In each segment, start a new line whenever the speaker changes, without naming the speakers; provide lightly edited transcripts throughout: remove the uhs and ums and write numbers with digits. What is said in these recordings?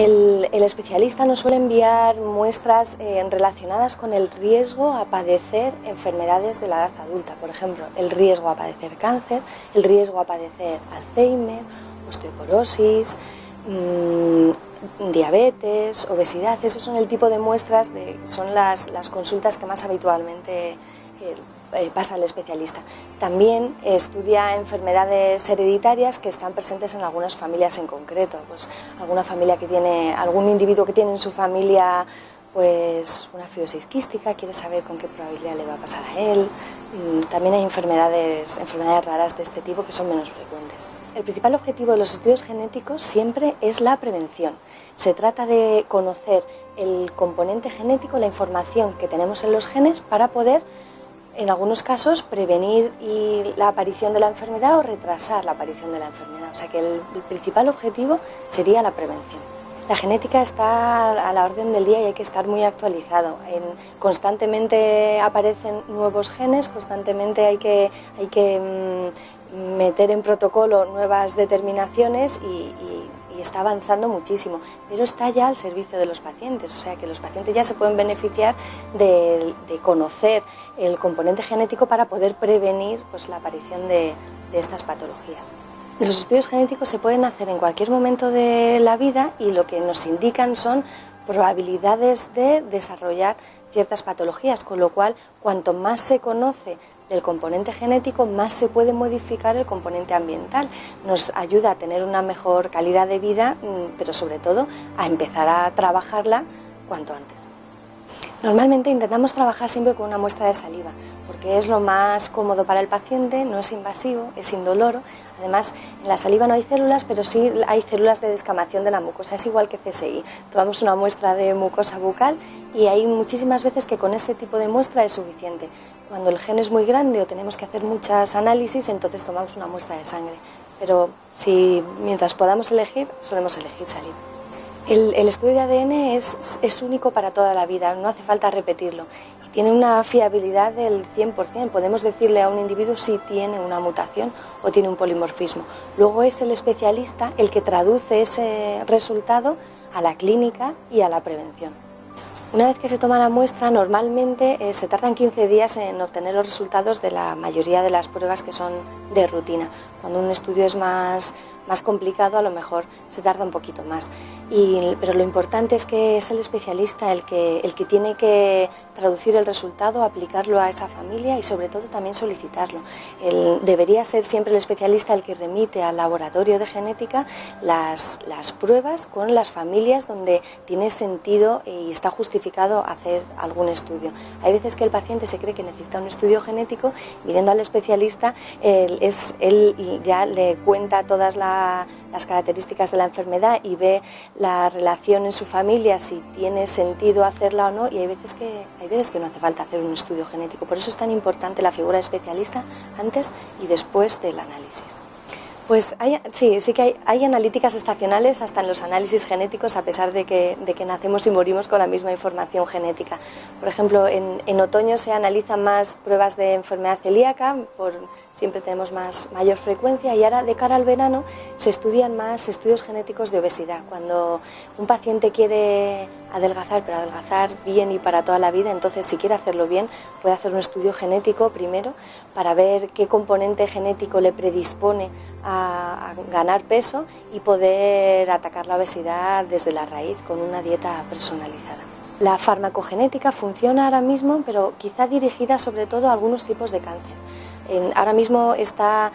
El especialista nos suele enviar muestras relacionadas con el riesgo a padecer enfermedades de la edad adulta, por ejemplo, el riesgo a padecer cáncer, el riesgo a padecer Alzheimer, osteoporosis, diabetes, obesidad. Esos son el tipo de muestras, son las consultas que más habitualmente pasa al especialista. También estudia enfermedades hereditarias que están presentes en algunas familias en concreto, pues algún individuo que tiene en su familia pues una fibrosis quística, quiere saber con qué probabilidad le va a pasar a él. También hay enfermedades raras de este tipo que son menos frecuentes. El principal objetivo de los estudios genéticos siempre es la prevención. Se trata de conocer el componente genético, la información que tenemos en los genes para poder, en algunos casos, prevenir la aparición de la enfermedad o retrasar la aparición de la enfermedad. O sea que el principal objetivo sería la prevención. La genética está a la orden del día y hay que estar muy actualizado. Constantemente aparecen nuevos genes, constantemente hay que meter en protocolo nuevas determinaciones y está avanzando muchísimo, pero está ya al servicio de los pacientes, o sea que los pacientes ya se pueden beneficiar de conocer el componente genético para poder prevenir pues, la aparición de estas patologías. Los estudios genéticos se pueden hacer en cualquier momento de la vida y lo que nos indican son probabilidades de desarrollar ciertas patologías, con lo cual cuanto más se conoce del componente genético, más se puede modificar el componente ambiental. Nos ayuda a tener una mejor calidad de vida, pero sobre todo a empezar a trabajarla cuanto antes. Normalmente intentamos trabajar siempre con una muestra de saliva, porque es lo más cómodo para el paciente, no es invasivo, es indoloro. Además, en la saliva no hay células, pero sí hay células de descamación de la mucosa, es igual que CSI. Tomamos una muestra de mucosa bucal y hay muchísimas veces que con ese tipo de muestra es suficiente. Cuando el gen es muy grande o tenemos que hacer muchos análisis, entonces tomamos una muestra de sangre. Pero mientras podamos elegir, solemos elegir saliva. El estudio de ADN es único para toda la vida, no hace falta repetirlo. Y tiene una fiabilidad del 100%. Podemos decirle a un individuo si tiene una mutación o tiene un polimorfismo. Luego es el especialista el que traduce ese resultado a la clínica y a la prevención. Una vez que se toma la muestra, normalmente se tardan 15 días en obtener los resultados de la mayoría de las pruebas que son de rutina. Cuando un estudio es más complicado, a lo mejor se tarda un poquito más. Pero lo importante es que es el especialista el que tiene que traducir el resultado, aplicarlo a esa familia y sobre todo también solicitarlo. Debería ser siempre el especialista el que remite al laboratorio de genética las pruebas con las familias donde tiene sentido y está justificado hacer algún estudio. Hay veces que el paciente se cree que necesita un estudio genético, mirando al especialista, él ya le cuenta todas las características de la enfermedad y ve la relación en su familia, si tiene sentido hacerla o no, y hay veces que no hace falta hacer un estudio genético. Por eso es tan importante la figura de especialista antes y después del análisis. Pues sí que hay analíticas estacionales hasta en los análisis genéticos, a pesar de que nacemos y morimos con la misma información genética. Por ejemplo, en otoño se analizan más pruebas de enfermedad celíaca, siempre tenemos mayor frecuencia, y ahora de cara al verano se estudian más estudios genéticos de obesidad. Cuando un paciente quiere adelgazar, pero adelgazar bien y para toda la vida, entonces si quiere hacerlo bien puede hacer un estudio genético primero para ver qué componente genético le predispone a ganar peso y poder atacar la obesidad desde la raíz con una dieta personalizada. La farmacogenética funciona ahora mismo, pero quizá dirigida sobre todo a algunos tipos de cáncer. Ahora mismo está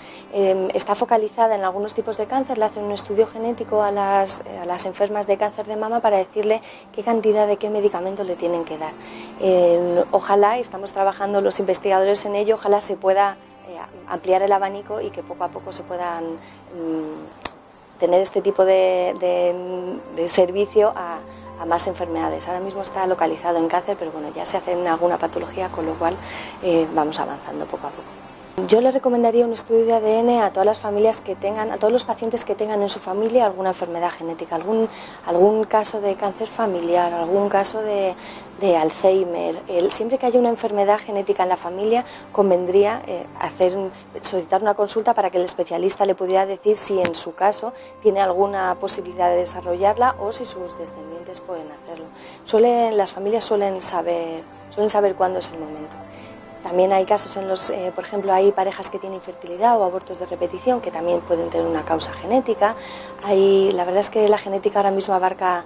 focalizada en algunos tipos de cáncer, le hacen un estudio genético a las enfermas de cáncer de mama para decirle qué cantidad de qué medicamento le tienen que dar. Ojalá, estamos trabajando los investigadores en ello, ojalá se pueda ampliar el abanico y que poco a poco se puedan tener este tipo de servicio a más enfermedades. Ahora mismo está localizado en cáncer, pero bueno, ya se hace en alguna patología, con lo cual vamos avanzando poco a poco. Yo le recomendaría un estudio de ADN a todas las familias que tengan, a todos los pacientes que tengan en su familia alguna enfermedad genética, algún caso de cáncer familiar, algún caso de Alzheimer. Siempre que haya una enfermedad genética en la familia, convendría solicitar una consulta para que el especialista le pudiera decir si en su caso tiene alguna posibilidad de desarrollarla o si sus descendientes pueden hacerlo. Las familias suelen saber cuándo es el momento. También hay casos en los, por ejemplo, hay parejas que tienen infertilidad o abortos de repetición que también pueden tener una causa genética. La verdad es que la genética ahora mismo abarca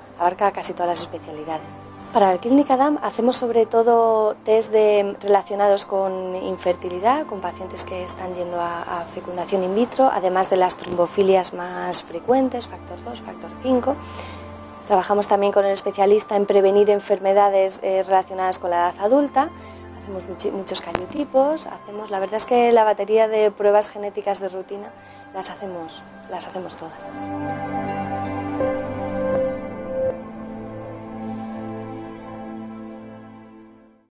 casi todas las especialidades. Para la Clínica Damm hacemos sobre todo test relacionados con infertilidad, con pacientes que están yendo a fecundación in vitro, además de las trombofilias más frecuentes, factor 2, factor 5. Trabajamos también con el especialista en prevenir enfermedades relacionadas con la edad adulta. Hacemos muchos cariotipos, la verdad es que la batería de pruebas genéticas de rutina las hacemos todas.